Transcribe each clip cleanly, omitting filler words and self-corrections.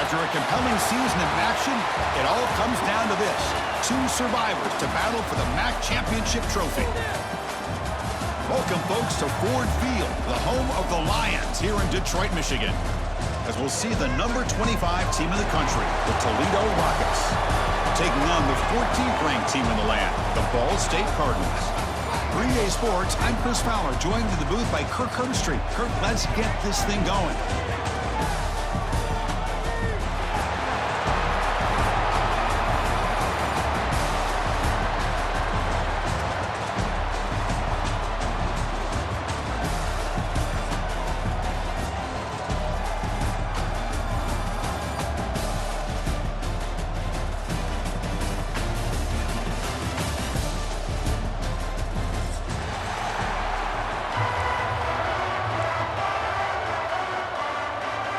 After a compelling season of action, it all comes down to this. Two survivors to battle for the MAC Championship trophy. Welcome, folks, to Ford Field, the home of the Lions here in Detroit, Michigan. As we'll see the number 25 team in the country, the Toledo Rockets, taking on the 14th ranked team in the land, the Ball State Cardinals. 3-Day Sports, I'm Chris Fowler, joined in the booth by Kirk Herbstreit. Kirk, let's get this thing going.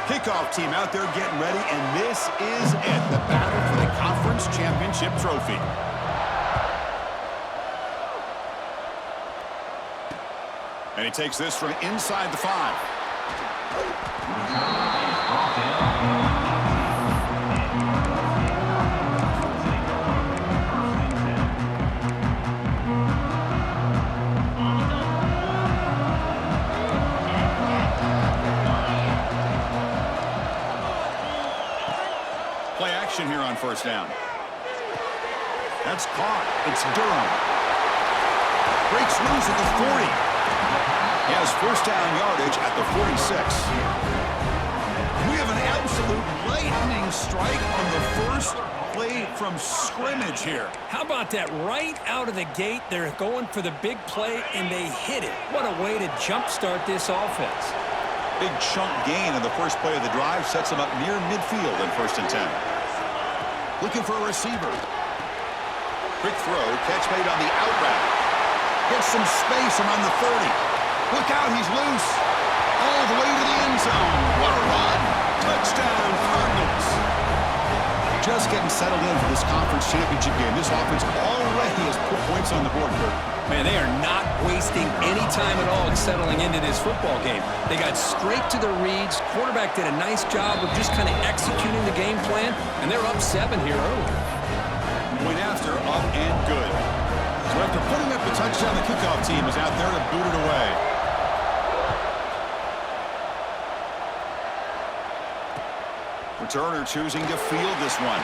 Kickoff team out there getting ready, and this is it, the battle for the conference championship trophy. And he takes this from inside the 5. Play action here on first down. That's caught. It's Durham. Breaks loose at the 40. He has first down yardage at the 46. We have an absolute lightning strike on the first play from scrimmage here. How about that? Right out of the gate, they're going for the big play, and they hit it. What a way to jumpstart this offense. Big chunk gain in the first play of the drive sets him up near midfield in 1st and 10. Looking for a receiver. Quick throw, catch made on the out route. Gets some space around the 30. Look out, he's loose. All the way to the end zone. What a run. Touchdown, Cardinals. Just getting settled in for this conference championship game. This offense already has put points on the board, Kirk. Man, they are not wasting any time at all settling into this football game. They got straight to the reads. Quarterback did a nice job of just kind of executing the game plan, and they're up 7 here early. Point after, up and good. So after putting up the touchdown, the kickoff team is out there to boot it away. Returner choosing to field this one.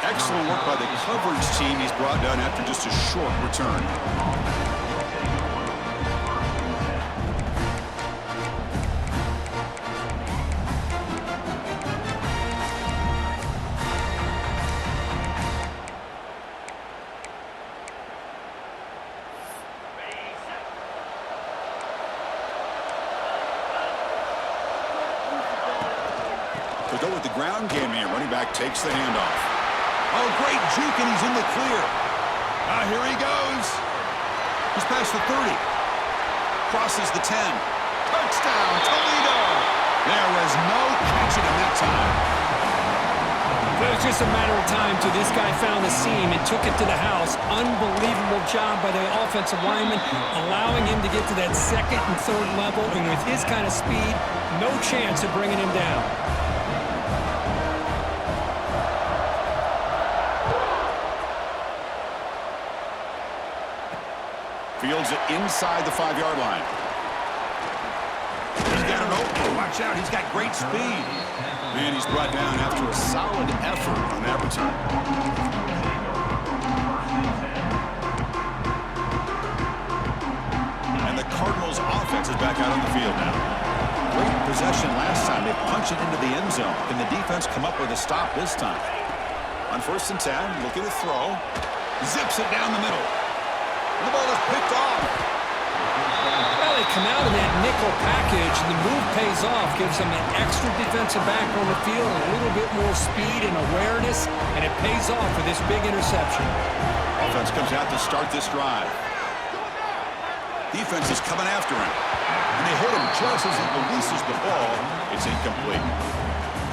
Excellent work by the coverage team. He's brought down after just a short return. To go with the ground game here, running back takes the handoff. Oh, great juke, and he's in the clear. Here he goes. He's past the 30. Crosses the 10. Touchdown, Toledo. There was no catching him that time. It was just a matter of time till this guy found the seam and took it to the house. Unbelievable job by the offensive lineman, allowing him to get to that 2nd and 3rd level, and with his kind of speed, no chance of bringing him down. Fields it inside the 5-yard line. He's got an opener. Watch out. He's got great speed. Man, he's brought down after a solid effort on that return. And the Cardinals offense is back out on the field now. Great possession last time. They punch it into the end zone. Can the defense come up with a stop this time? On 1st and 10, looking to throw. Zips it down the middle. The ball is picked off. Well, they come out of that nickel package, and the move pays off, gives them an extra defensive back on the field, and a little bit more speed and awareness, and it pays off for this big interception. Offense comes out to start this drive. Defense is coming after him, and they hit him just as he releases the ball. It's incomplete.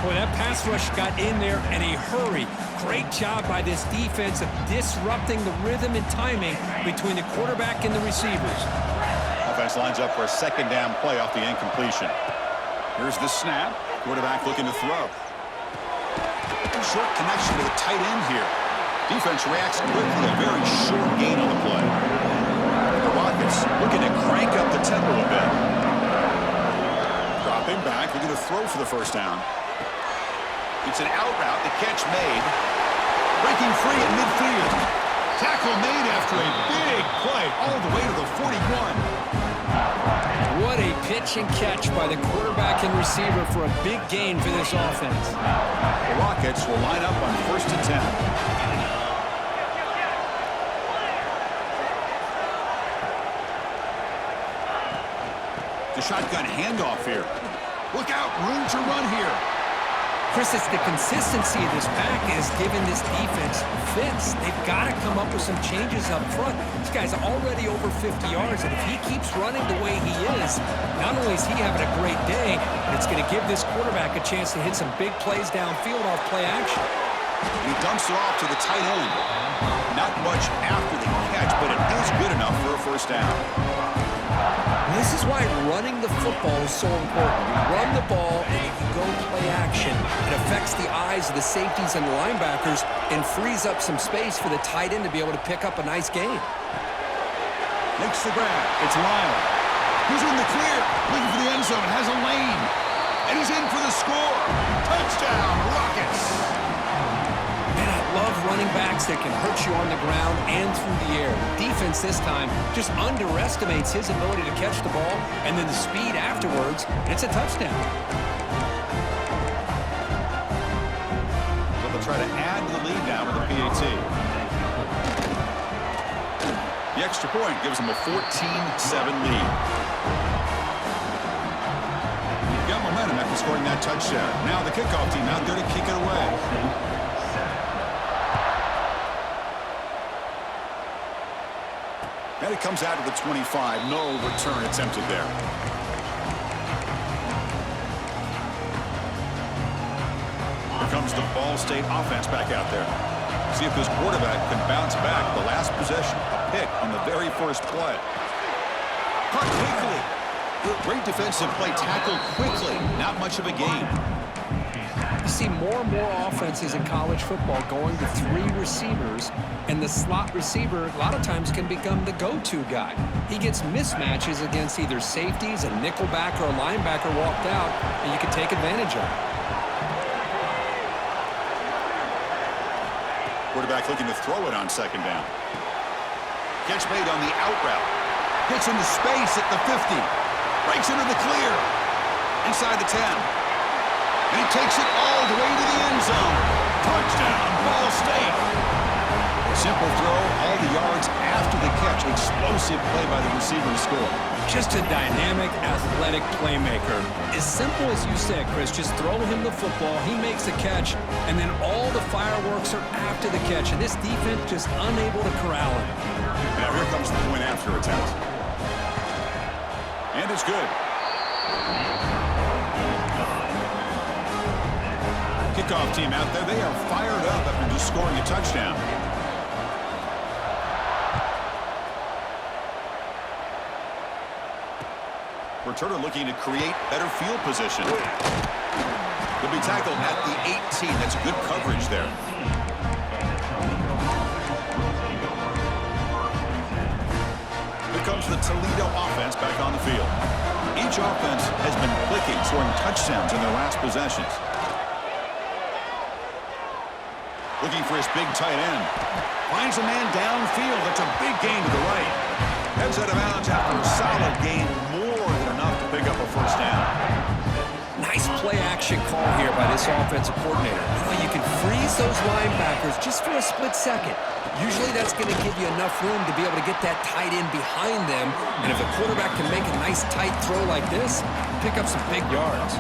Boy, that pass rush got in there in a hurry. Great job by this defense of disrupting the rhythm and timing between the quarterback and the receivers. Offense lines up for a 2nd down play off the incompletion. Here's the snap. Quarterback looking to throw. Short connection to the tight end here. Defense reacts quickly. A very short gain on the play. The Rockets looking to crank up the tempo a bit. Dropping back, looking to throw for the first down. It's an out route. The catch made. Breaking free at midfield. Tackle made after a big play all the way to the 41. What a pitch and catch by the quarterback and receiver for a big gain for this offense. The Rockets will line up on 1st and 10. The shotgun handoff here. Look out, room to run here. Chris, it's the consistency of this pack is giving this defense fits. They've got to come up with some changes up front. This guy's already over 50 yards, and if he keeps running the way he is, not only is he having a great day, but it's going to give this quarterback a chance to hit some big plays downfield off play action. He dumps it off to the tight end. Not much after the catch, but it is good enough for a first down. This is why running the football is so important. You run the ball and you can go play action. It affects the eyes of the safeties and linebackers and frees up some space for the tight end to be able to pick up a nice gain. Makes the grab. It's Lyle. He's in the clear. Looking for the end zone. Has a lane. And he's in for the score. Touchdown, Rockets. And I love running backs that can hurt you on the ground and through the air. The defense this time just underestimates his ability to catch the ball, and then the speed afterwards, and it's a touchdown. So they'll try to add to the lead now with a PAT. The extra point gives them a 14-7 lead. Got momentum after scoring that touchdown. Now the kickoff team out there to kick it away. And it comes out to the 25. No return attempted there. Here comes the Ball State offense back out there. See if this quarterback can bounce back. The last possession, a pick on the very first play. Caught quickly. Great defensive play. Tackled quickly. Not much of a gain. You see more and more offenses in college football going to 3 receivers, and the slot receiver a lot of times can become the go-to guy. He gets mismatches against either safeties, a nickelback, or a linebacker walked out, and you can take advantage of it. Quarterback looking to throw it on second down. Catch made on the out route. Gets into space at the 50. Breaks into the clear. Inside the 10. And he takes it all the way to the end zone. Touchdown, Ball State. Simple throw, all the yards after the catch. Explosive play by the receiver to score. Just a dynamic, athletic playmaker. As simple as you said, Chris, just throw him the football, he makes the catch, and then all the fireworks are after the catch, and this defense just unable to corral him. Now here comes the point after attempt. And it's good. Kickoff team out there, they are fired up after just scoring a touchdown. Returner looking to create better field position. He'll be tackled at the 18. That's good coverage there. Here comes the Toledo offense back on the field. Each offense has been clicking, scoring touchdowns in their last possessions. Looking for his big tight end. Finds a man downfield. That's a big gain to the right. Heads out of bounds after a solid gain, more than enough to pick up a first down. Nice play-action call here by this offensive coordinator. You can freeze those linebackers just for a split second. Usually that's going to give you enough room to be able to get that tight end behind them. And if a quarterback can make a nice tight throw like this, pick up some big yards.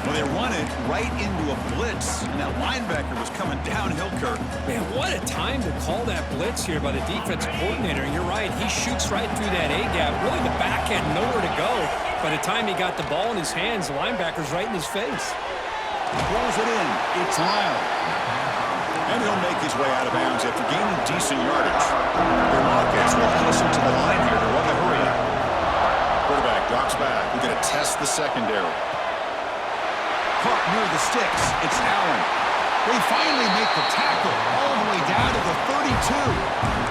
Well, they run it right into a blitz, and that linebacker was coming downhill, Kirk. Man, what a time to call that blitz here by the defensive coordinator. And you're right, he shoots right through that A-gap. Really, the back had nowhere to go. By the time he got the ball in his hands, the linebacker's right in his face. Throws it in. It's Lyle. And he'll make his way out of bounds after gaining decent yardage. The Rockets will listen to the line here to run the hurry up. Quarterback drops back. We're going to test the secondary. caught near the sticks. It's Allen. They finally make the tackle all the way down to the 32.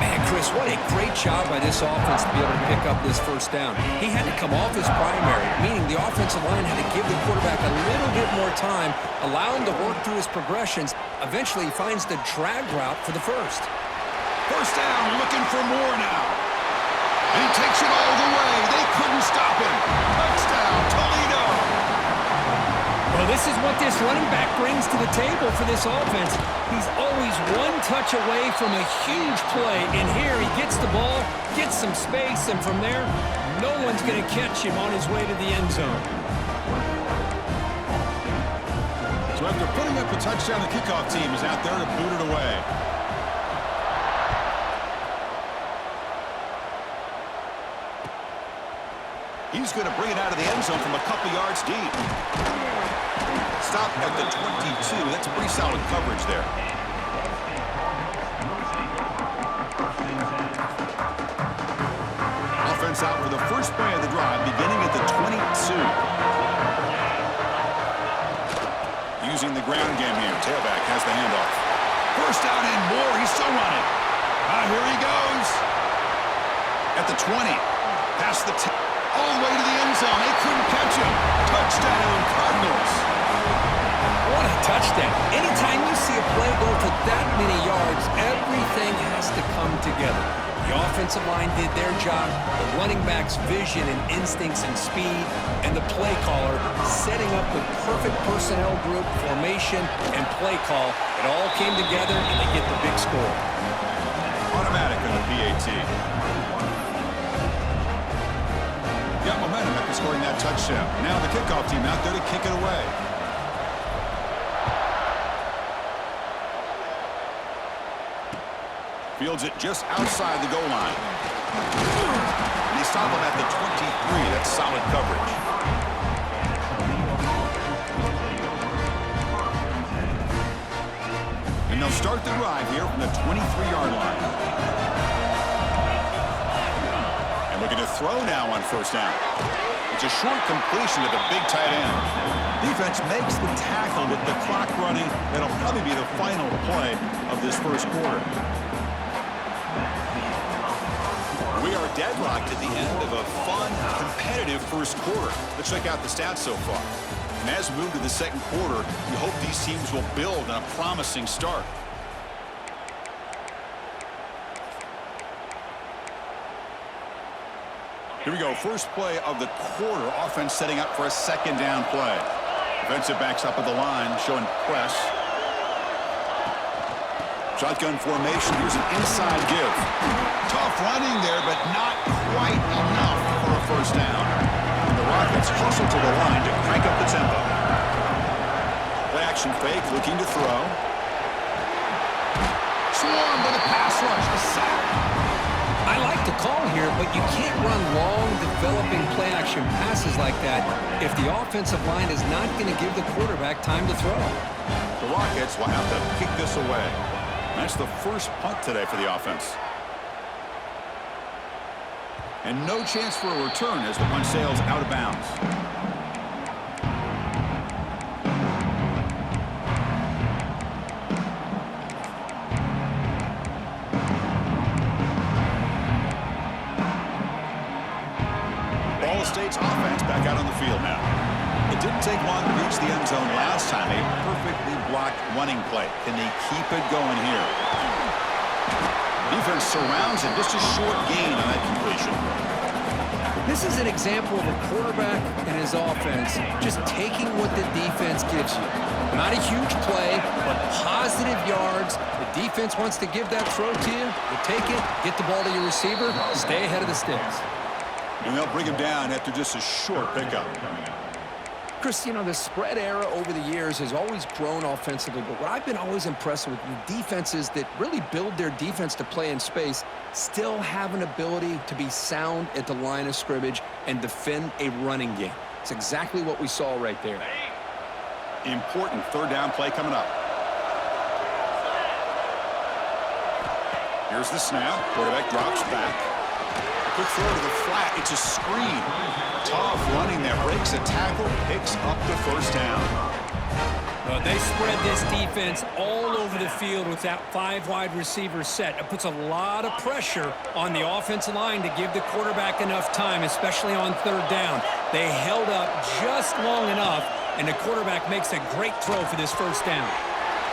Man, Chris, what a great job by this offense to be able to pick up this first down. He had to come off his primary, meaning the offensive line had to give the quarterback a little bit more time, allow him to work through his progressions. Eventually, he finds the drag route for the first. First down, looking for more now. And he takes it all the way. They couldn't stop him. Touchdown, Toledo. Well, this is what this running back brings to the table for this offense. He's always one touch away from a huge play. And here he gets the ball, gets some space, and from there, no one's going to catch him on his way to the end zone. So after putting up a touchdown, the kickoff team is out there to boot it away. He's going to bring it out of the end zone from a couple yards deep. Stop at the 22. That's pretty solid coverage there. Offense out for the first play of the drive, beginning at the 22. Using the ground game here. Tailback has the handoff. First down and more. He's still running. Here he goes. At the 20. Past the 10. All the way to the end zone. They couldn't catch him. Touchdown, Cardinals. What a touchdown. Anytime you see a play go for that many yards, everything has to come together. The offensive line did their job, the running back's vision and instincts and speed, and the play caller setting up the perfect personnel group, formation, and play call. It all came together, and they get the big score. Automatic on the PAT. Got momentum after scoring that touchdown. Now the kickoff team out there to kick it away. Fields it just outside the goal line. And they stop him at the 23. That's solid coverage. And they'll start the drive here from the 23-yard line. And looking to throw now on first down. It's a short completion to the big tight end. Defense makes the tackle with the clock running. That'll probably be the final play of this first quarter. We are deadlocked at the end of a fun, competitive first quarter. Let's check out the stats so far. And as we move to the second quarter, you hope these teams will build on a promising start. Here we go. First play of the quarter. Offense setting up for a second down play. Defensive backs up at the line, showing press. Shotgun formation. Here's an inside give. Tough running there, but not quite enough for a first down. And the Rockets hustle to the line to crank up the tempo. Play action fake, looking to throw. Swarmed by the pass rush. A sack. I like the call here, but you can't run long, developing play-action passes like that if the offensive line is not going to give the quarterback time to throw. The Rockets will have to kick this away. That's the first punt today for the offense. And no chance for a return as the punt sails out of bounds. Ball State's offense back out on the field now. It didn't take long to reach the end zone last time. A perfectly blocked running play. Can they keep it going here? Defense surrounds him. Just a short gain on that completion. This is an example of a quarterback and his offense just taking what the defense gives you. Not a huge play, but positive yards. The defense wants to give that throw to you. You take it, get the ball to your receiver, stay ahead of the sticks. And they'll bring him down after just a short pickup. Chris, you know, the spread era over the years has always grown offensively, but what I've been always impressed with the defenses that really build their defense to play in space still have an ability to be sound at the line of scrimmage and defend a running game. It's exactly what we saw right there. Important third down play coming up. Here's the snap. Quarterback drops back. Quick throw to the flat. It's a screen. Tough running that breaks a tackle, picks up the first down. Well, they spread this defense all over the field with that 5 wide receiver set. It puts a lot of pressure on the offensive line to give the quarterback enough time, especially on 3rd down. They held up just long enough, and the quarterback makes a great throw for this first down.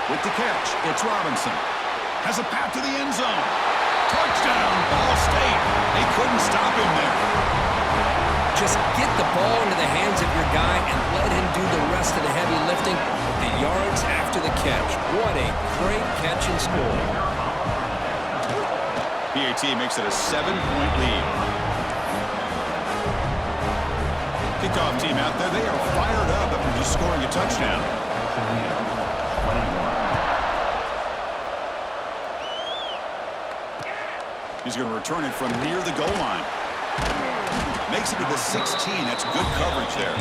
With the catch, it's Robinson. Has a path to the end zone. Touchdown, Ball State. They couldn't stop him there. Just get the ball into the hands of your guy and let him do the rest of the heavy lifting with the yards after the catch. What a great catch and score. PAT makes it a 7-point lead. Kickoff team out there, they are fired up after just scoring a touchdown. He's going to return it from near the goal line. Makes it to the 16. That's good coverage there.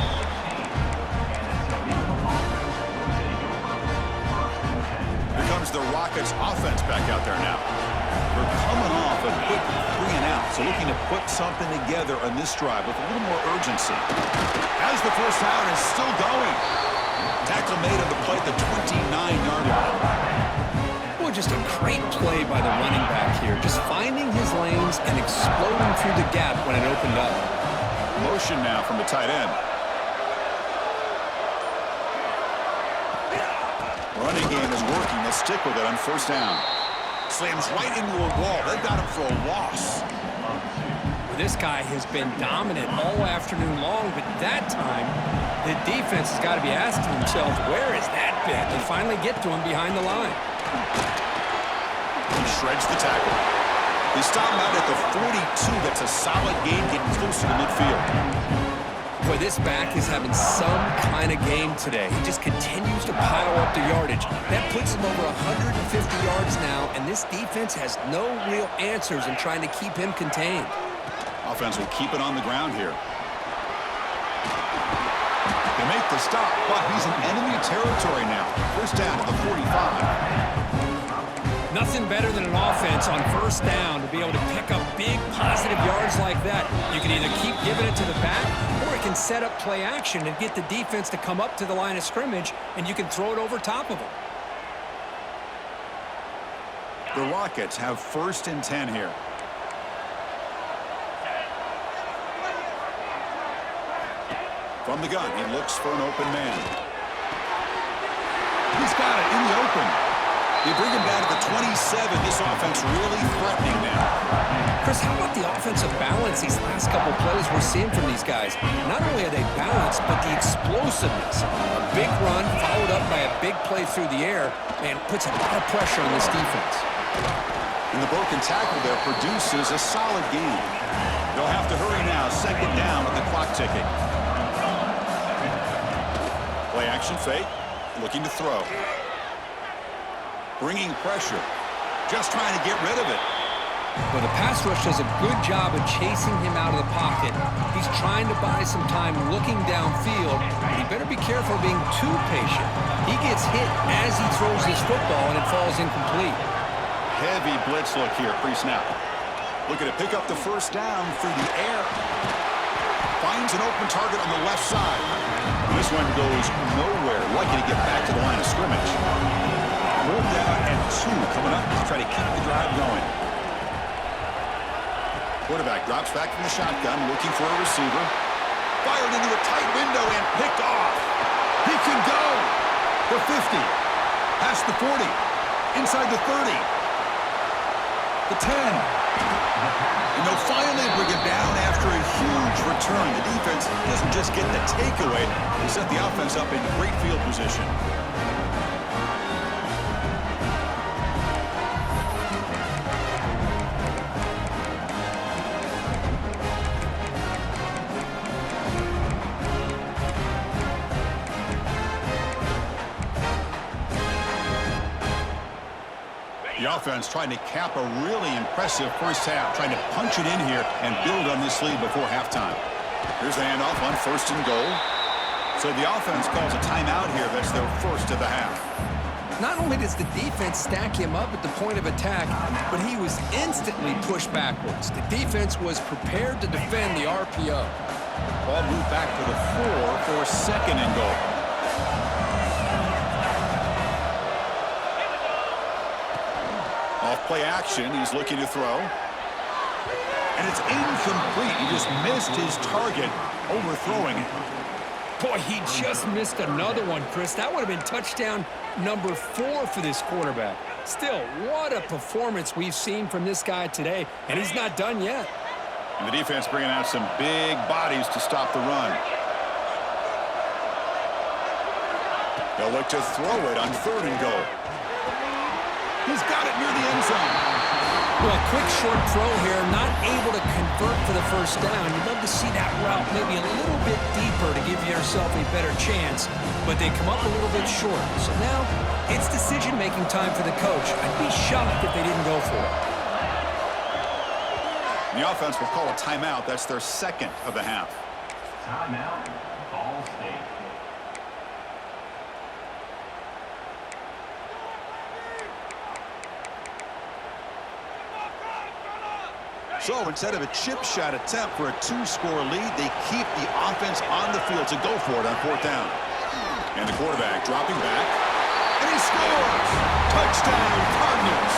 Here comes the Rockets offense back out there now. They're coming off a quick 3 and out, so looking to put something together on this drive with a little more urgency. As the first down is still going. Tackle made on the play at the 29-yard line. Well, just a great play by the running back here. Just finding his lanes and exploding through the gap when it opened up. Motion now from the tight end. Running game is working. They'll stick with it on first down. Slams right into a wall. They've got him for a loss. This guy has been dominant all afternoon long, but that time, the defense has got to be asking themselves, where is that been? They finally get to him behind the line. He shreds the tackle. They stop him out at the 42. That's a solid gain getting closer to midfield. Boy, this back is having some kind of game today. He just continues to pile up the yardage. That puts him over 150 yards now, and this defense has no real answers in trying to keep him contained. Offense will keep it on the ground here. They make the stop, but he's in enemy territory now. First down to the 45. Nothing better than an offense on first down to be able to pick up big positive yards like that. You can either keep giving it to the back, or it can set up play action and get the defense to come up to the line of scrimmage, and you can throw it over top of them. The Rockets have 1st and 10 here. From the gun, he looks for an open man. He's got it in the open. They bring him down to the 27. This offense really threatening now. Chris, how about the offensive balance these last couple plays we're seeing from these guys? Not only are they balanced, but the explosiveness. A big run followed up by a big play through the air, and puts a lot of pressure on this defense. And the broken tackle there produces a solid gain. They'll have to hurry now. 2nd down with the clock ticking. Play action fake, looking to throw. Bringing pressure, just trying to get rid of it. Well, the pass rush does a good job of chasing him out of the pocket. He's trying to buy some time looking downfield, but he better be careful of being too patient. He gets hit as he throws this football, and it falls incomplete. Heavy blitz look here, pre-snap. Looking to pick up the first down through the air. Finds an open target on the left side. This one goes nowhere, likely to get back to the line of scrimmage. 4th down and 2 coming up to try to keep the drive going. Quarterback drops back from the shotgun, looking for a receiver. Fired into a tight window and picked off. He can go. The 50, past the 40, inside the 30, the 10. And they'll finally bring him down after a huge return. The defense doesn't just get the takeaway, they set the offense up in great field position. The offense trying to cap a really impressive first half, trying to punch it in here and build on this lead before halftime. Here's the handoff on 1st and goal. So the offense calls a timeout here. That's their first of the half. Not only does the defense stack him up at the point of attack, but he was instantly pushed backwards. The defense was prepared to defend the RPO. Ball moved back to the 4 for second and goal. Off play action, he's looking to throw. And it's incomplete. He just missed his target, overthrowing it. Boy, he just missed another one, Chris. That would have been touchdown number 4 for this quarterback. Still, what a performance we've seen from this guy today, and he's not done yet. And the defense bringing out some big bodies to stop the run. They'll look to throw it on third and goal. He's got it near the end zone. Well, a quick short throw here, not able to convert for the first down. You'd love to see that route maybe a little bit deeper to give yourself a better chance, but they come up a little bit short. So now it's decision-making time for the coach. I'd be shocked if they didn't go for it. The offense will call a timeout. That's their second of the half. Timeout, Ball State. So instead of a chip shot attempt for a 2-score lead, they keep the offense on the field to go for it on fourth down. And the quarterback dropping back, and he scores! Touchdown, Cardinals!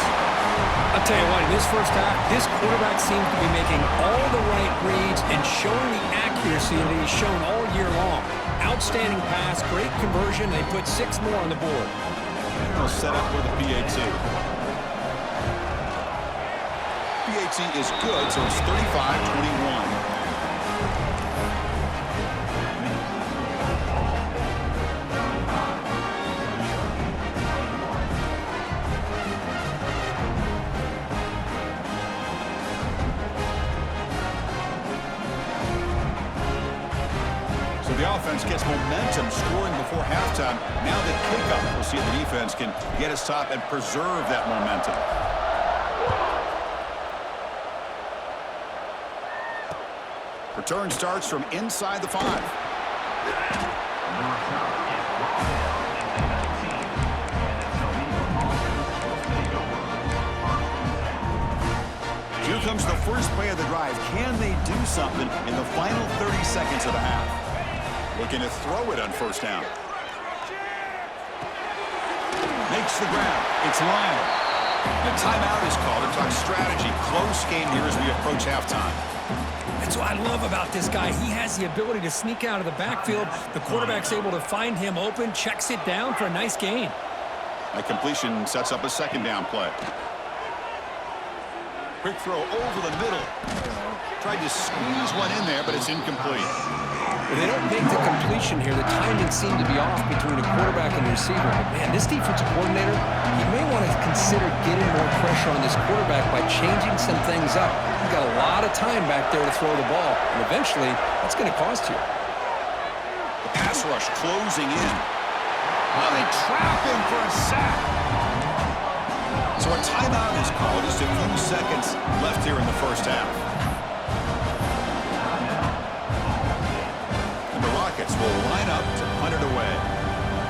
I'll tell you what, in this first half, this quarterback seems to be making all the right reads and showing the accuracy that he's shown all year long. Outstanding pass, great conversion. They put 6 more on the board. And they'll set up for the PAT. PAT is good, so it's 35-21. The offense gets momentum scoring before halftime. Now the kickoff. We'll see if the defense can get a stop and preserve that momentum. Return starts from inside the 5. Here comes the first play of the drive. Can they do something in the final 30 seconds of the half? Looking to throw it on first down. Makes the grab. It's Lyle. The timeout is called. It's our strategy. Close game here as we approach halftime. That's what I love about this guy. He has the ability to sneak out of the backfield. The quarterback's able to find him open, checks it down for a nice gain. That completion sets up a second down play. Quick throw over the middle. Tried to squeeze one in there, but it's incomplete. Well, they don't make the completion here. The timing seemed to be off between a quarterback and a receiver. But, man, this defensive coordinator, he may want to consider getting more pressure on this quarterback by changing some things up. He's got a lot of time back there to throw the ball, and eventually that's going to cost you. The pass rush closing in. Well, they trap him for a sack. So a timeout is called. Just a few seconds left here in the first half. Will line up to punt it away.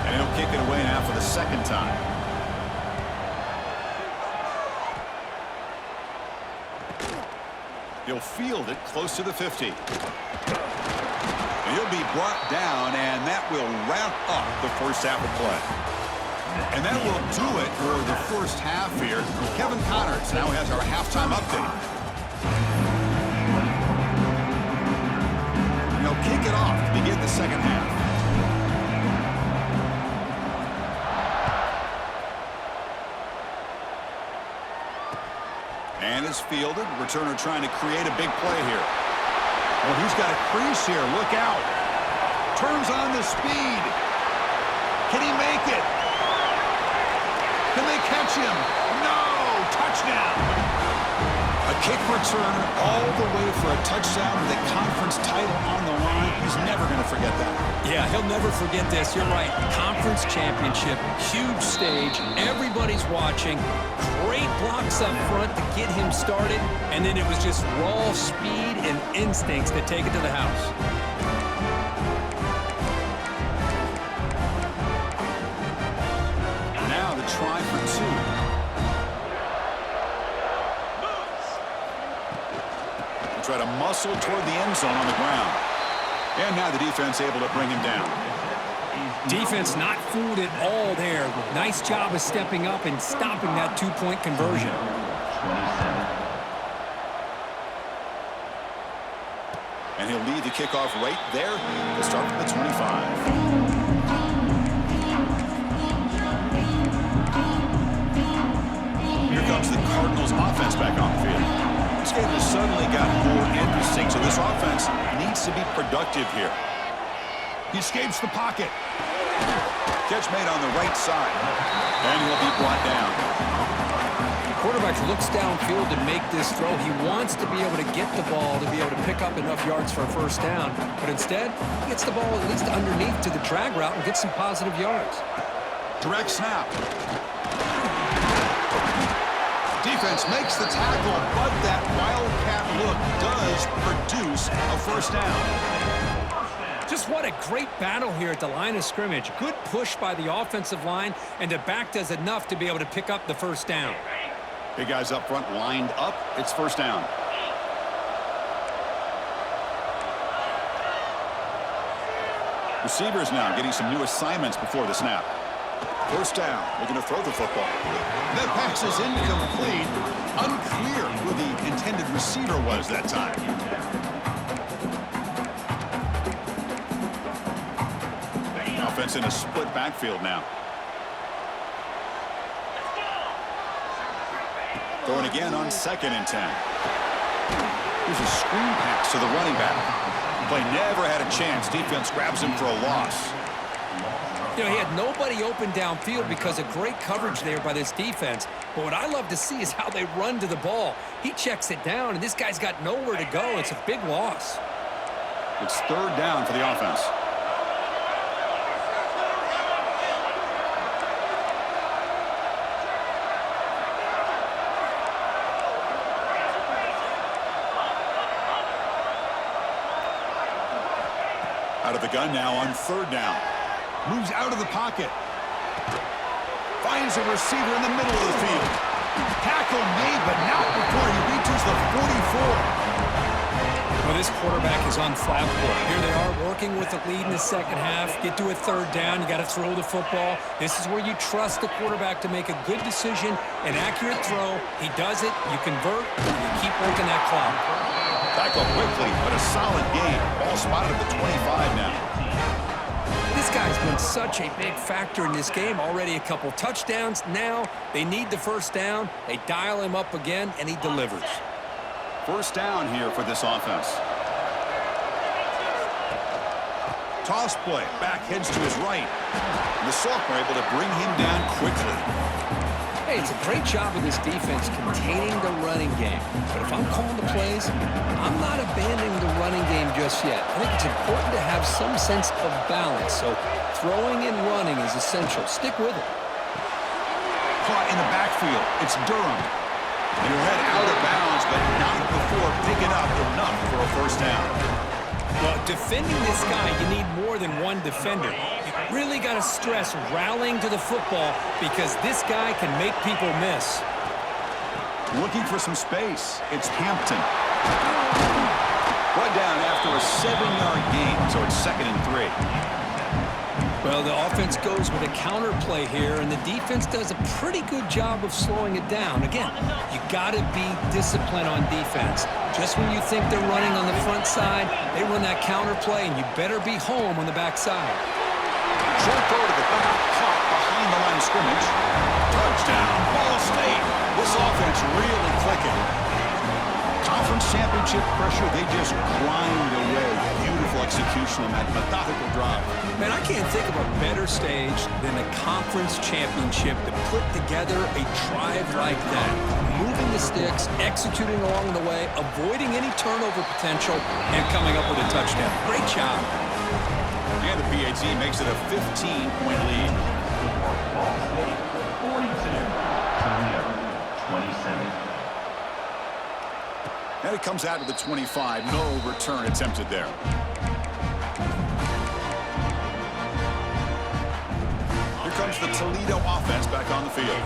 And he'll kick it away now for the second time. He'll field it close to the 50. And he'll be brought down, and that will wrap up the first half of play. And that will do it for the first half here. Kevin Connors now has our halftime update. Kick it off to begin the second half. And it's fielded. Returner trying to create a big play here. Well, he's got a crease here. Look out. Turns on the speed. Can he make it? Can they catch him? No! Touchdown! A kick return all the way for a touchdown with a conference title on the line. He's never going to forget that. Yeah, he'll never forget this. You're right. Conference championship, huge stage. Everybody's watching. Great blocks up front to get him started. And then it was just raw speed and instincts to take it to the house. Now the try for 2. They try to muscle toward the end zone on the ground. And now the defense able to bring him down. Defense not fooled at all there. Nice job of stepping up and stopping that 2-point conversion. 27. And he'll lead the kickoff right there to start from the 25. Here comes the Cardinals offense back on the field. This game has suddenly got more interesting, so this offense needs to be productive here. He escapes the pocket. Catch made on the right side. And he'll be brought down. The quarterback looks downfield to make this throw. He wants to be able to get the ball to be able to pick up enough yards for a first down. But instead, he gets the ball at least underneath to the drag route and gets some positive yards. Direct snap. Defense makes the tackle, but that wildcat look does produce a first down. Just what a great battle here at the line of scrimmage. Good push by the offensive line, and the back does enough to be able to pick up the first down. Big guys up front lined up. It's first down. Receivers now getting some new assignments before the snap. First down. They're going to throw the football. That pass is incomplete. Unclear who the intended receiver was that time. Offense in a split backfield now. Throwing again on 2nd and 10. Here's a screen pass to the running back. Play never had a chance. Defense grabs him for a loss. You know, he had nobody open downfield because of great coverage there by this defense. But what I love to see is how they run to the ball. He checks it down, and this guy's got nowhere to go. It's a big loss. It's 3rd down for the offense. Out of the gun now on 3rd down. Moves out of the pocket. Finds a receiver in the middle of the field. Tackle made, but not before he reaches the 44. Well, this quarterback is unflappable. Here they are working with the lead in the second half. Get to a 3rd down. You got to throw the football. This is where you trust the quarterback to make a good decision, an accurate throw. He does it. You convert. You keep working that clock. Tackle quickly, but a solid game. Ball spotted at the 25 now. This guy's been such a big factor in this game. Already a couple touchdowns. Now they need the first down. They dial him up again, and he delivers. First down here for this offense. Toss play. Back heads to his right. And the sophomore able to bring him down quickly. Hey, it's a great job of this defense containing the running game. But if I'm calling the plays, I'm not abandoning the running game just yet. I think it's important to have some sense of balance. So throwing and running is essential. Stick with it. Caught in the backfield. It's Durham. And he'll head out of bounds, but not before picking up enough for a first down. Well, defending this guy, you need more than one defender. You really got to stress rallying to the football because this guy can make people miss. Looking for some space. It's Hampton. Brought down after a 7-yard gain, so it's 2nd and 3. Well, the offense goes with a counter play here, and the defense does a pretty good job of slowing it down. Again, you got to be disciplined on defense. Just when you think they're running on the front side, they run that counter play, and you better be home on the back side. Short throw to the back, caught behind the line of scrimmage. Touchdown, Ball State. This offense really clicking. Conference championship pressure, they just grind away. Beautiful execution on that methodical drive. Man, I can't think of a better stage than the conference championship to put together a drive like that. Moving the sticks, executing along the way, avoiding any turnover potential, and coming up with a touchdown. Great job. And the PAT makes it a 15-point lead. Ball State, 42. Toledo, 27. And it comes out to the 25. No return attempted there. Here comes the Toledo offense back on the field.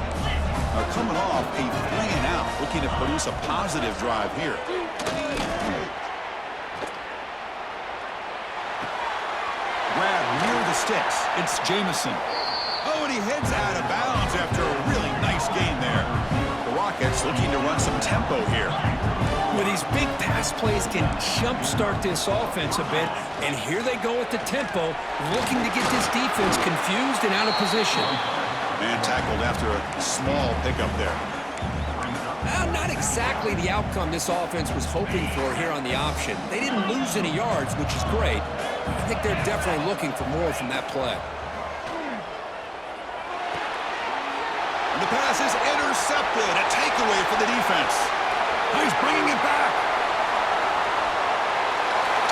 Now coming off a 3-and-out, looking to produce a positive drive here. Grab near the sticks. It's Jamison. Oh, and he heads out of bounds after a really nice gain there. The Rockets looking to run some tempo here. Well, these big pass plays can jumpstart this offense a bit, and here they go with the tempo, looking to get this defense confused and out of position. Man tackled after a small pickup there. Not exactly the outcome this offense was hoping for here on the option. They didn't lose any yards, which is great. I think they're definitely looking for more from that play. And the pass is intercepted. A takeaway for the defense. He's bringing it back.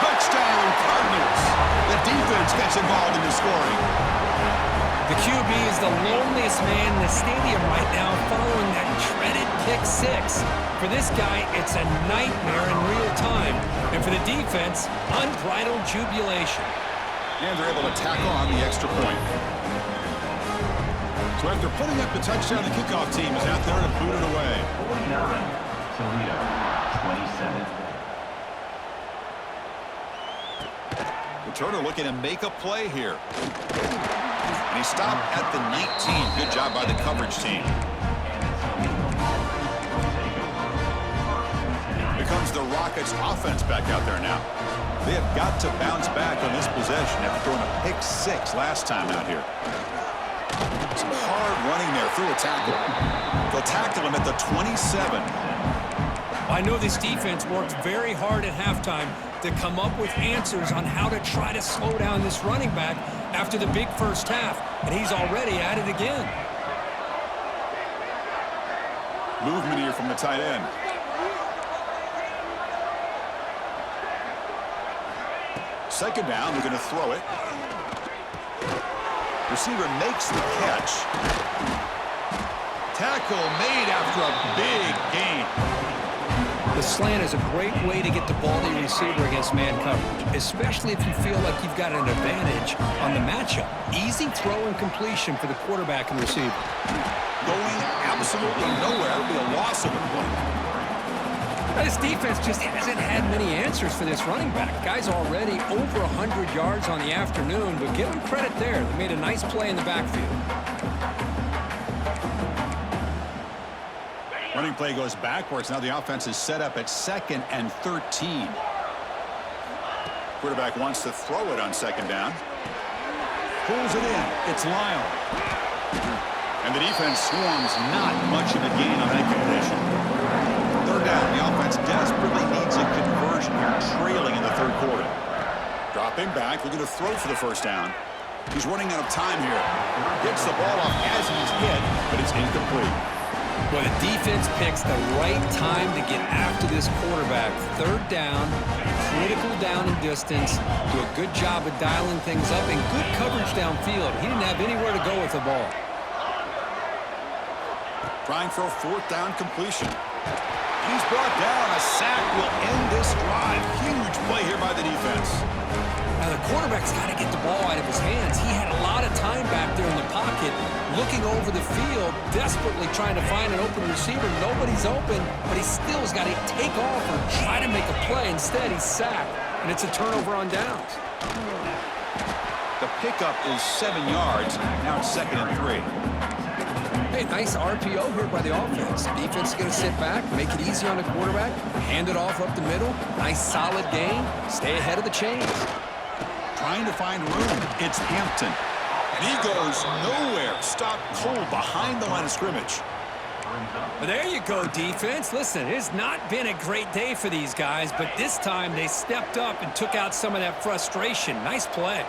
Touchdown, Cardinals. The defense gets involved in the scoring. The QB is the loneliest man in the stadium right now following that dreaded pick six. For this guy, it's a nightmare in real time. And for the defense, unbridled jubilation. And they're able to tackle on the extra point. So after putting up the touchdown, the kickoff team is out there to boot it away. 49. Toledo, 27. Returner looking to make a play here. And he stopped at the 19. Good job by the coverage team. Here comes the Rockets offense back out there now. They have got to bounce back on this possession after throwing a pick six last time out here. Some hard running there through a tackle. They'll tackle him at the 27. I know this defense worked very hard at halftime to come up with answers on how to try to slow down this running back after the big first half, and he's already at it again. Movement here from the tight end. Second down, they're going to throw it. Receiver makes the catch. Tackle made after a big gain. The slant is a great way to get the ball to your receiver against man coverage, especially if you feel like you've got an advantage on the matchup. Easy throw and completion for the quarterback and receiver. Going absolutely nowhere. It'll be a loss of a point. This defense just hasn't had many answers for this running back. Guy's already over 100 yards on the afternoon, but give him credit there. They made a nice play in the backfield. Running play goes backwards. Now the offense is set up at 2nd and 13. Quarterback wants to throw it on second down. Pulls it in. It's Lyle. And the defense swarms not much of a gain on that completion. Third down. The offense desperately needs a conversion here, trailing in the third quarter. Dropping back. Looking to throw for the first down. He's running out of time here. Gets the ball off as he's hit, but it's incomplete. Well, the defense picks the right time to get after this quarterback. Third down, critical down and distance. Do a good job of dialing things up and good coverage downfield. He didn't have anywhere to go with the ball. Trying for a fourth down completion. He's brought down. A sack will end this drive. Huge play here by the defense. Now, the quarterback's got to get the ball out of his hands. He had a lot of time back there in the pocket, looking over the field, desperately trying to find an open receiver. Nobody's open, but he still has got to take off or try to make a play. Instead, he's sacked, and it's a turnover on downs. The pickup is 7 yards. Now it's 2nd and 3. Hey, nice RPO here by the offense. Defense is going to sit back, make it easy on the quarterback, hand it off up the middle. Nice solid gain. Stay ahead of the chains. Trying to find room. It's Hampton. And he goes nowhere. Stopped cold behind the line of scrimmage. Well, there you go, defense. Listen, it has not been a great day for these guys, but this time they stepped up and took out some of that frustration. Nice play.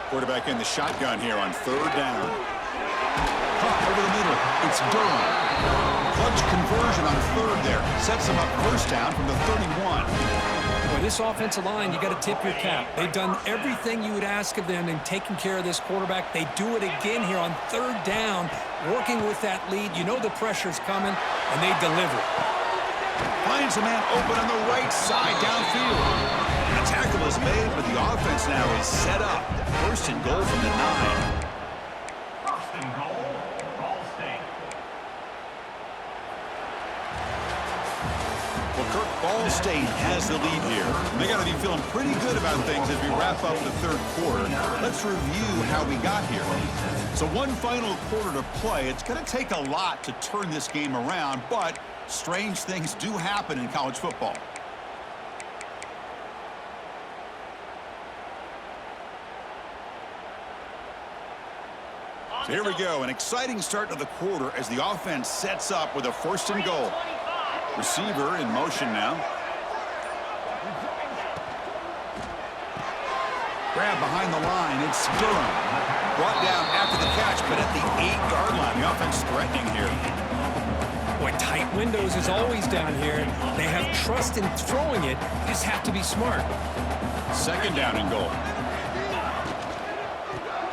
Quarterback in the shotgun here on third down. Caught over the middle. It's Durham. Clutch conversion on third there. Sets him up first down from the 31. Boy, this offensive line, you got to tip your cap. They've done everything you would ask of them in taking care of this quarterback. They do it again here on third down, working with that lead. You know the pressure's coming, and they deliver. Finds a man open on the right side downfield. A tackle is made, but the offense now is set up. First and goal from the 9. First and goal, Ball State. Well, Kirk, Ball State has the lead here. They got to be feeling pretty good about things as we wrap up the third quarter. Let's review how we got here. So one final quarter to play. It's going to take a lot to turn this game around, but strange things do happen in college football. So here we go, an exciting start to the quarter as the offense sets up with a first and goal. Receiver in motion now. Grab behind the line, it's Durham. Brought down after the catch, but at the 8-yard line. The offense threatening here. Boy, tight windows is always down here. They have trust in throwing it, just have to be smart. Second down and goal.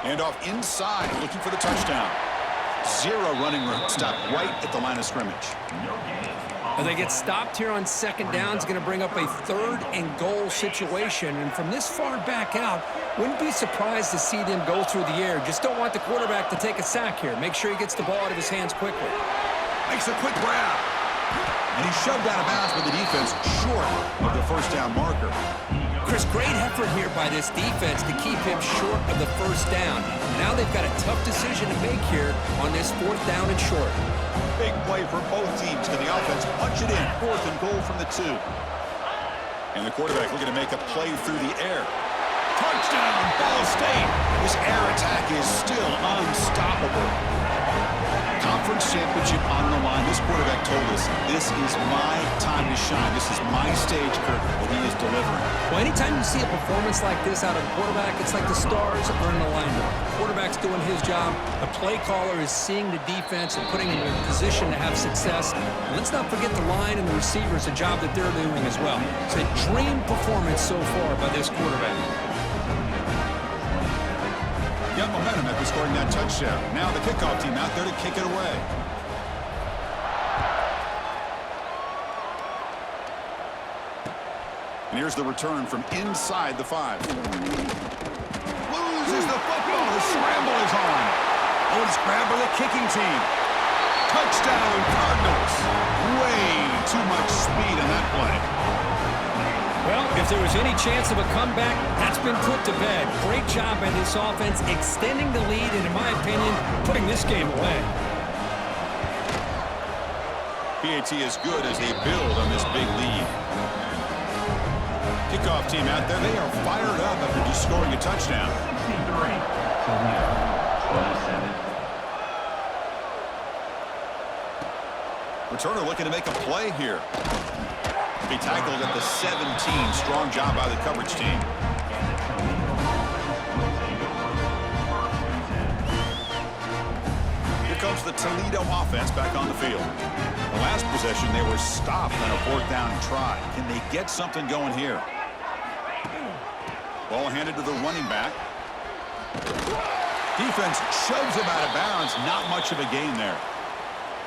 And off inside, looking for the touchdown. Zero running room, stop right at the line of scrimmage. As they get stopped here on second down, it's going to bring up a third and goal situation. And from this far back out, wouldn't be surprised to see them go through the air. Just don't want the quarterback to take a sack here. Make sure he gets the ball out of his hands quickly. Makes a quick grab. And he's shoved out of bounds by the defense short of the first down marker. Chris, great effort here by this defense to keep him short of the first down. Now they've got a tough decision to make here on this fourth down and short. Big play for both teams. Can the offense punch it in? Fourth and goal from the 2. And the quarterback looking to make a play through the air. Touchdown, Ball State. This air attack is still unstoppable. Conference championship on the line. This quarterback told us, this is my time to shine. This is my stage, Kirk, that he is delivering. Well, anytime you see a performance like this out of a quarterback, it's like the stars are in alignment. The quarterback's doing his job. The play caller is seeing the defense and putting him in a position to have success. And let's not forget the line and the receivers, a job that they're doing as well. It's a dream performance so far by this quarterback. Got momentum after scoring that touchdown. Now the kickoff team out there to kick it away. And here's the return from inside the 5. Loses the football. The scramble is on. Oh, it's grabbed by the kicking team. Touchdown, Cardinals. Way too much speed in that play. Well, if there was any chance of a comeback, that's been put to bed. Great job by this offense, extending the lead and, in my opinion, putting this game away. PAT is good as they build on this big lead. Kickoff team out there, they are fired up after just scoring a touchdown. 63, Toledo, 27. Returner looking to make a play here. He tackled at the 17. Strong job by the coverage team. Here comes the Toledo offense back on the field. The last possession, they were stopped on a fourth down try. Can they get something going here? Ball handed to the running back. Defense shoves him out of bounds. Not much of a gain there.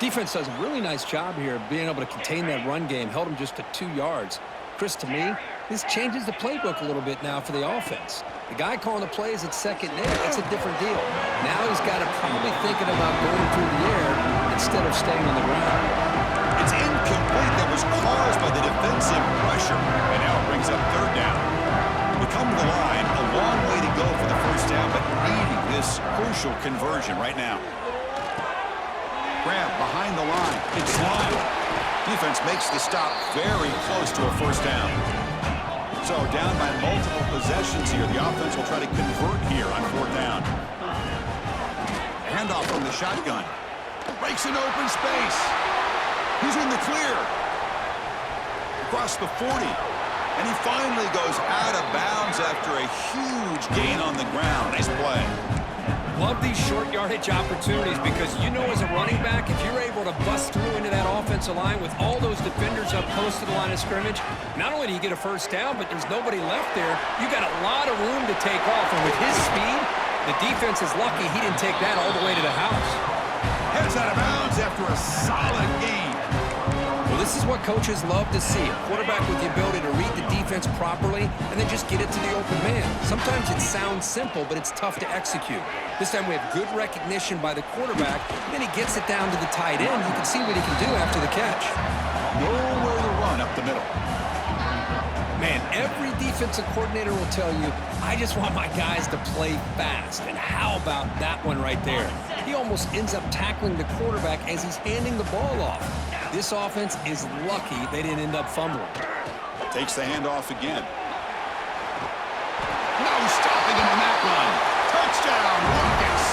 Defense does a really nice job here of being able to contain that run game. Held him just to 2 yards. Chris, to me, this changes the playbook a little bit now for the offense. The guy calling the plays at second and that's a different deal. Now he's got to probably thinking about going through the air instead of staying on the ground. It's incomplete. That was caused by the defensive pressure. And now it brings up third down. We come to the line. A long way to go for the first down, but needing this crucial conversion right now. Grab behind the line. It's Lyle. Defense makes the stop very close to a first down. So down by multiple possessions here. The offense will try to convert here on fourth down. Handoff from the shotgun. Breaks an open space. He's in the clear. Across the 40. And he finally goes out of bounds after a huge gain on the ground. Nice play. Love these short yardage opportunities because you know as a running back, if you're able to bust through into that offensive line with all those defenders up close to the line of scrimmage, not only do you get a first down, but there's nobody left there. You got a lot of room to take off. And with his speed, the defense is lucky he didn't take that all the way to the house. Heads out of bounds after a solid gain. Well, This is what coaches love to see, a quarterback with the ability to read the defense properly and then just get it to the open man. Sometimes it sounds simple, but it's tough to execute. This time we have good recognition by the quarterback, then he gets it down to the tight end. You can see what he can do after the catch. Nowhere to run up the middle. Man, every defensive coordinator will tell you, I just want my guys to play fast. And how about that one right there? He almost ends up tackling the quarterback as he's handing the ball off. This offense is lucky they didn't end up fumbling. Takes the handoff again. No stopping him on that one. Touchdown, Rockets.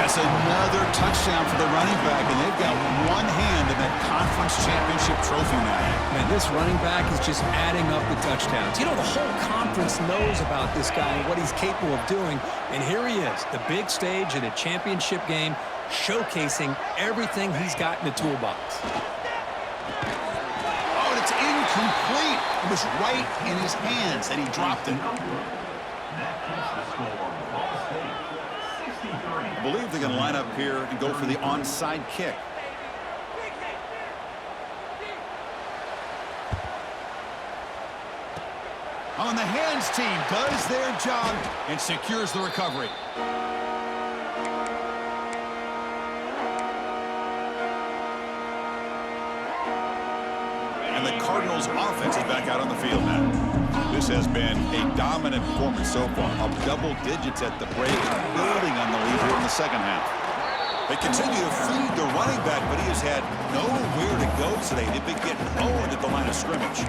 That's another touchdown for the running back, and they've got one hand in that conference championship trophy now. Man, this running back is just adding up the touchdowns. You know, the whole conference knows about this guy and what he's capable of doing, and here he is, the big stage in a championship game, showcasing everything he's got in the toolbox. Oh, and it's incomplete. It was right in his hands, and he dropped it. I believe they're going to line up here and go for the onside kick. On the hands team does their job and secures the recovery. And the Cardinals offense is back out on the field now. This has been a dominant performance so far, up double digits at the break, building on the lead here in the second half. They continue to feed the running back, but he has had nowhere to go today. They've been getting owned at the line of scrimmage.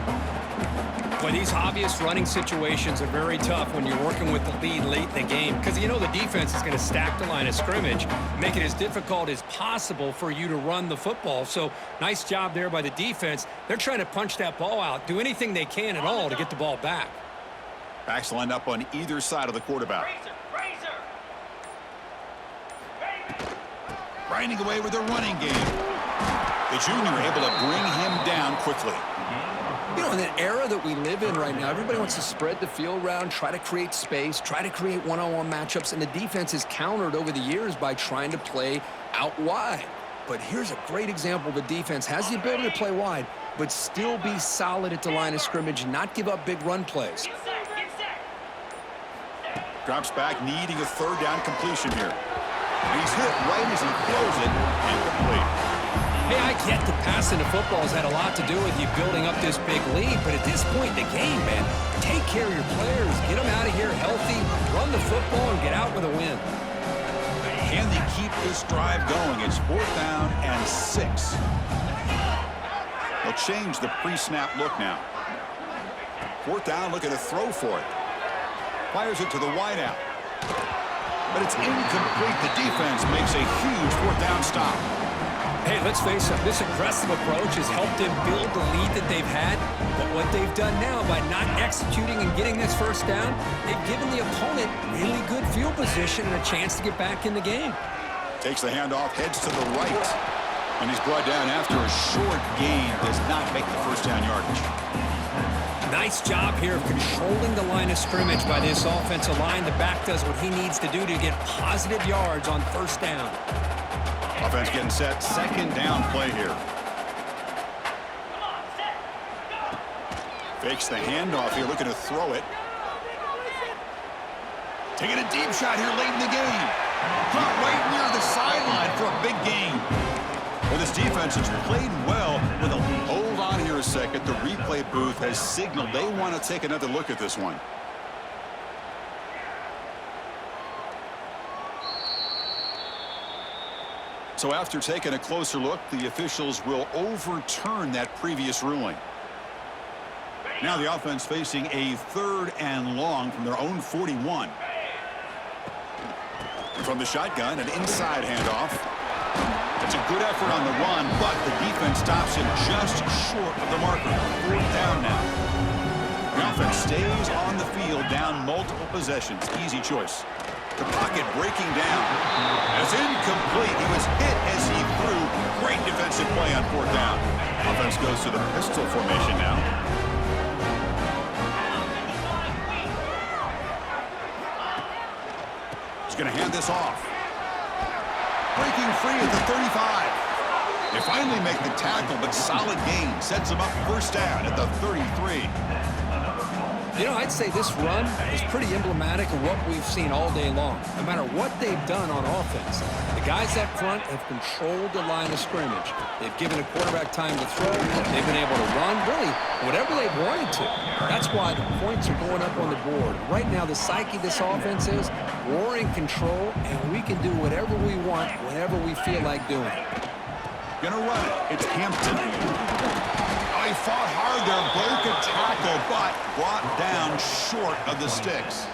Boy, these obvious running situations are very tough when you're working with the lead late in the game because you know the defense is going to stack the line of scrimmage, make it as difficult as possible for you to run the football. So nice job there by the defense. They're trying to punch that ball out, do anything they can at all to get the ball back. Backs lined up on either side of the quarterback. Grinding away with their running game. The junior able to bring him down quickly. You know, in an era that we live in right now, everybody wants to spread the field around, try to create space, try to create one-on-one matchups, and the defense is countered over the years by trying to play out wide. But here's a great example. The defense has the ability to play wide, but still be solid at the line of scrimmage, not give up big run plays. Drops back, needing a third down completion here. And he's hit right as he throws it, incomplete. Hey, I get the passing of football has had a lot to do with you building up this big lead, but at this point in the game, man, take care of your players, get them out of here healthy, run the football, and get out with a win. Can they keep this drive going? It's 4th down and 6. They'll change the pre-snap look now. 4th down, looking to throw for it. Fires it to the wideout. But it's incomplete. The defense makes a huge 4th down stop. Hey, let's face it, this aggressive approach has helped them build the lead that they've had. But what they've done now by not executing and getting this first down, they've given the opponent really good field position and a chance to get back in the game. Takes the handoff, heads to the right. And he's brought down after a short gain. Does not make the first down yardage. Nice job here of controlling the line of scrimmage by this offensive line. The back does what he needs to do to get positive yards on first down. Offense getting set. 2nd down play here. Fakes the handoff here, looking to throw it. Taking a deep shot here late in the game. Caught right near the sideline for a big gain. Well, this defense has played well with a hold on here a second. The replay booth has signaled they want to take another look at this one. So after taking a closer look, the officials will overturn that previous ruling. Now the offense facing a 3rd and long from their own 41. From the shotgun, an inside handoff. It's a good effort on the run, but the defense stops him just short of the marker. 4th down now. The offense stays on the field, down multiple possessions. Easy choice. The pocket breaking down. It's incomplete. He was hit as he threw. Great defensive play on 4th down. Offense goes to the pistol formation now. He's going to hand this off. Breaking free at the 35. They finally make the tackle, but solid gain sets them up first down at the 33. You know, I'd say this run is pretty emblematic of what we've seen all day long. No matter what they've done on offense, the guys up front have controlled the line of scrimmage. They've given a quarterback time to throw. They've been able to run, really, whatever they've wanted to. That's why the points are going up on the board. Right now, the psyche of this offense is we're in control, and we can do whatever we want, whenever we feel like doing it. Gonna run it. It's Hampton. He fought hard there, broke a tackle, but brought down short of the sticks.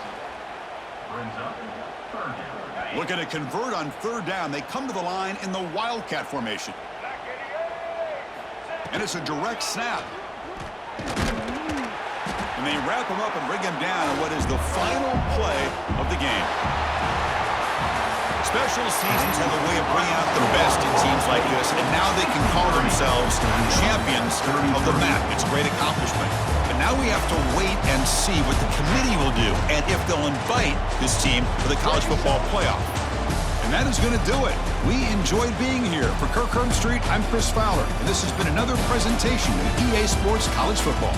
Looking to convert on third down. They come to the line in the Wildcat formation. And it's a direct snap. And they wrap him up and bring him down in what is the final play of the game. Special seasons have a way of bringing out the best in teams like this, and now they can call themselves champions of the MAC. It's a great accomplishment. But now we have to wait and see what the committee will do and if they'll invite this team to the college football playoff. And that is going to do it. We enjoyed being here. For Kirkherm Street, I'm Chris Fowler, and this has been another presentation of EA Sports College Football.